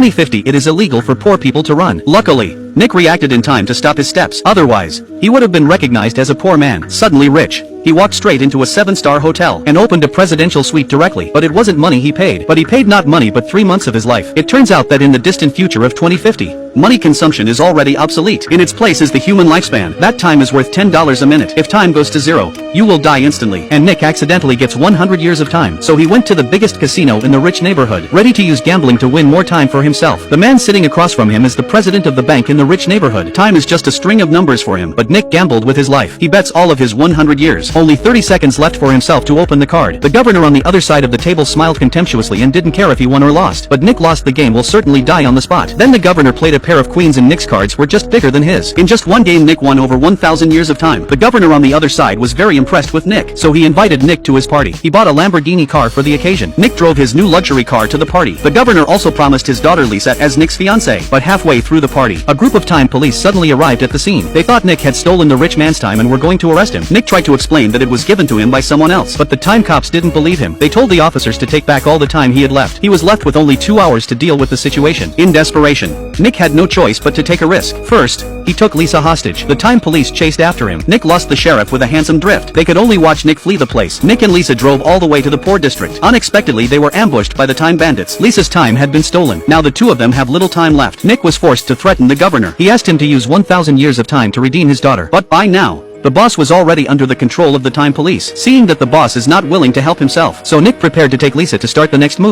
2050 it is illegal for poor people to run. Luckily, Nick reacted in time to stop his steps. Otherwise, he would have been recognized as a poor man, suddenly rich. He walked straight into a 7-star hotel and opened a presidential suite directly. But it wasn't money he paid. But he paid not money but 3 months of his life. It turns out that in the distant future of 2050, money consumption is already obsolete. In its place is the human lifespan. That time is worth $10 a minute. If time goes to zero, you will die instantly. And Nick accidentally gets 100 years of time. So he went to the biggest casino in the rich neighborhood, ready to use gambling to win more time for himself. The man sitting across from him is the president of the bank in the rich neighborhood. Time is just a string of numbers for him. But Nick gambled with his life. He bets all of his 100 years. Only 30 seconds left for himself to open the card. The governor on the other side of the table smiled contemptuously and didn't care if he won or lost. But Nick lost the game, will certainly die on the spot. Then the governor played a pair of queens and Nick's cards were just bigger than his. In just one game Nick won over 1,000 years of time. The governor on the other side was very impressed with Nick, so he invited Nick to his party. He bought a Lamborghini car for the occasion. Nick drove his new luxury car to the party. The governor also promised his daughter Lisa as Nick's fiancée. But halfway through the party, a group of time police suddenly arrived at the scene. They thought Nick had stolen the rich man's time and were going to arrest him. Nick tried to explain that it was given to him by someone else, but the time cops didn't believe him. They told the officers to take back all the time he had left. He was left with only 2 hours to deal with the situation. In desperation, Nick had no choice but to take a risk. First, he took Lisa hostage. The time police chased after him. Nick lost the sheriff with a handsome drift. They could only watch Nick flee the place. Nick and Lisa drove all the way to the poor district. Unexpectedly, they were ambushed by the time bandits. Lisa's time had been stolen. Now the two of them have little time left. Nick was forced to threaten the governor. He asked him to use 1,000 years of time to redeem his daughter. But by now, the boss was already under the control of the time police, seeing that the boss is not willing to help himself. So Nick prepared to take Lisa to start the next move.